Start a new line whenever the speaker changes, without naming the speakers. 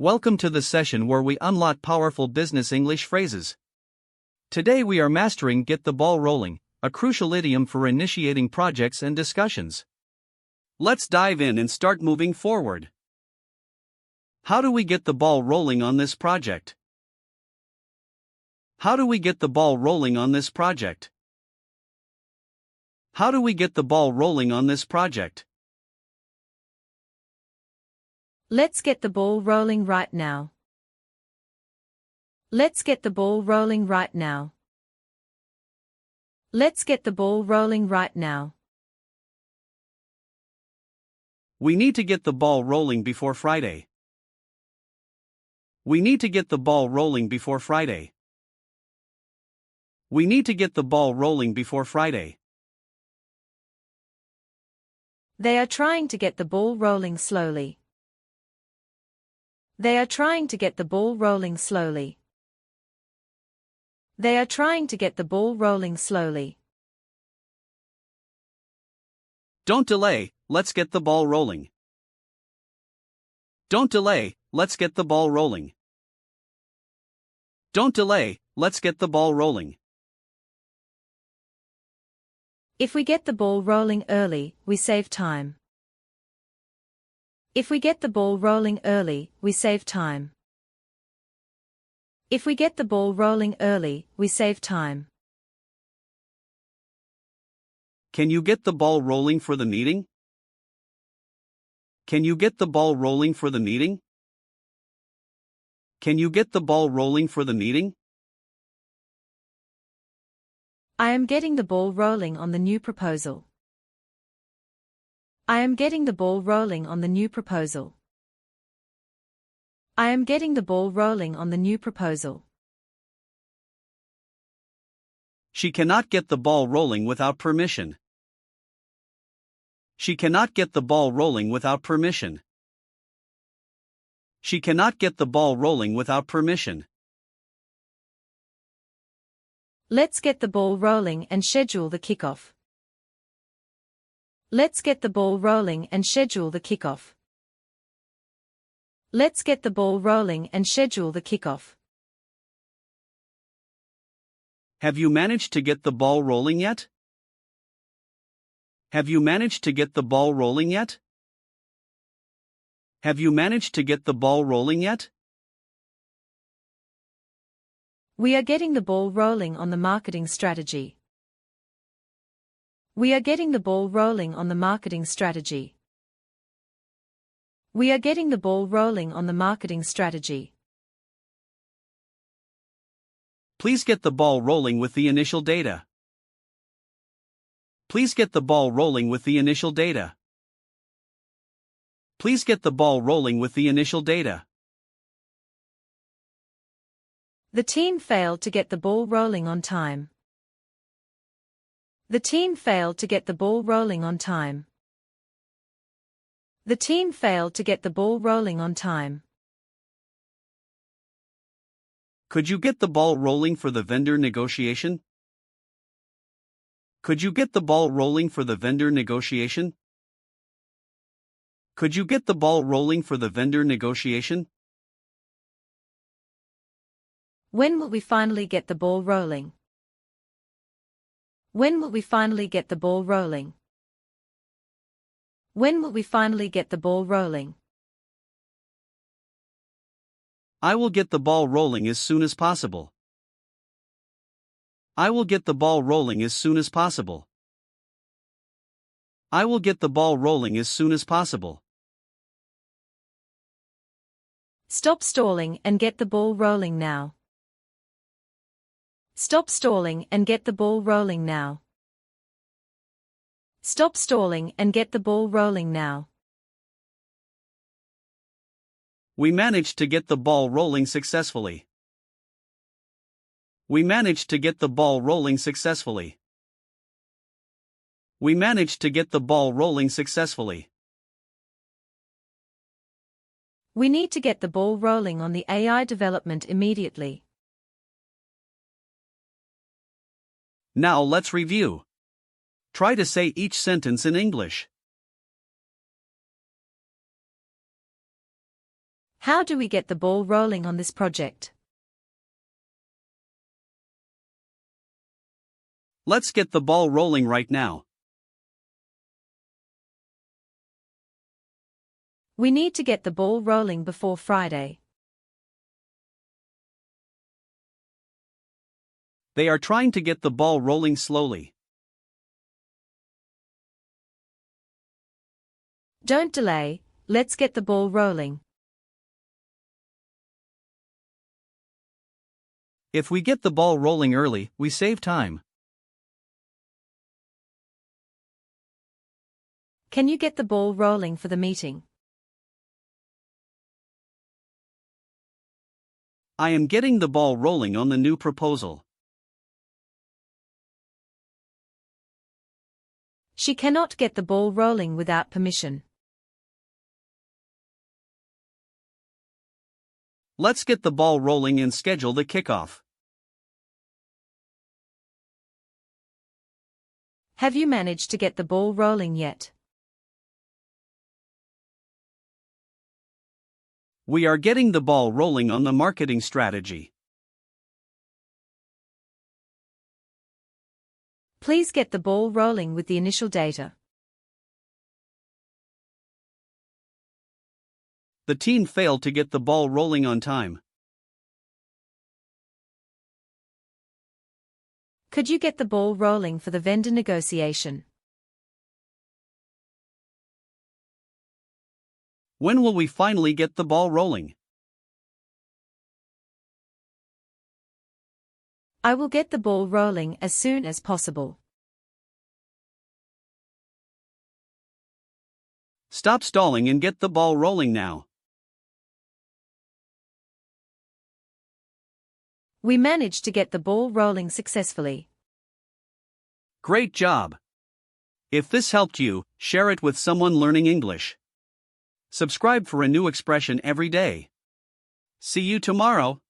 Welcome to the session where we unlock powerful business English phrases. Today we are mastering get the ball rolling, a crucial idiom for initiating projects and discussions. Let's dive in and start moving forward. How do we get the ball rolling on this project? How do we get the ball rolling on this project? How do we get the ball rolling on this project?
Let's get the ball rolling right now. Let's get the ball rolling right now. Let's get the ball rolling right now.
We need to get the ball rolling before Friday. We need to get the ball rolling before Friday. We need to get the ball rolling before Friday.
They are trying to get the ball rolling slowly. They are trying to get the ball rolling slowly. They are trying to get the ball rolling slowly.
Don't delay, let's get the ball rolling. Don't delay, let's get the ball rolling. Don't delay, let's get the ball rolling.
If we get the ball rolling early, we save time. If we get the ball rolling early, we save time. If we get the ball rolling early, we save time.
Can you get the ball rolling for the meeting? Can you get the ball rolling for the meeting? Can you get the ball rolling for the meeting?
I am getting the ball rolling on the new proposal. I am getting the ball rolling on the new proposal. I am getting the ball rolling on the new proposal.
She cannot get the ball rolling without permission. She cannot get the ball rolling without permission. She cannot get the ball rolling without permission.
Let's get the ball rolling and schedule the kickoff. Let's get the ball rolling and schedule the kickoff. Let's get the ball rolling and schedule the kickoff.
Have you managed to get the ball rolling yet? Have you managed to get the ball rolling yet? Have you managed to get the ball rolling yet?
We are getting the ball rolling on the marketing strategy. We are getting the ball rolling on the marketing strategy. We are getting the ball rolling on the marketing strategy.
Please get the ball rolling with the initial data. Please get the ball rolling with the initial data. Please get the ball rolling with the initial data.
The team failed to get the ball rolling on time. The team failed to get the ball rolling on time. The team failed to get the ball rolling on time.
Could you get the ball rolling for the vendor negotiation? Could you get the ball rolling for the vendor negotiation? Could you get the ball rolling for the vendor negotiation?
When will we finally get the ball rolling? When will we finally get the ball rolling? When will we finally get the ball rolling?
I will get the ball rolling as soon as possible. I will get the ball rolling as soon as possible. I will get the ball rolling as soon as possible.
Stop stalling and get the ball rolling now. Stop stalling and get the ball rolling now. Stop stalling and get the ball rolling now.
We managed to get the ball rolling successfully. We managed to get the ball rolling successfully. We managed to get the ball rolling successfully.
We need to get the ball rolling on the AI development immediately.
Now let's review. Try to say each sentence in English.
How do we get the ball rolling on this project?
Let's get the ball rolling right now.
We need to get the ball rolling before Friday.
They are trying to get the ball rolling slowly.
Don't delay, let's get the ball rolling.
If we get the ball rolling early, we save time.
Can you get the ball rolling for the meeting?
I am getting the ball rolling on the new proposal.
She cannot get the ball rolling without permission.
Let's get the ball rolling and schedule the kickoff.
Have you managed to get the ball rolling yet?
We are getting the ball rolling on the marketing strategy.
Please get the ball rolling with the initial data.
The team failed to get the ball rolling on time.
Could you get the ball rolling for the vendor negotiation?
When will we finally get the ball rolling?
I will get the ball rolling as soon as possible.
Stop stalling and get the ball rolling now.
We managed to get the ball rolling successfully.
Great job! If this helped you, share it with someone learning English. Subscribe for a new expression every day. See you tomorrow.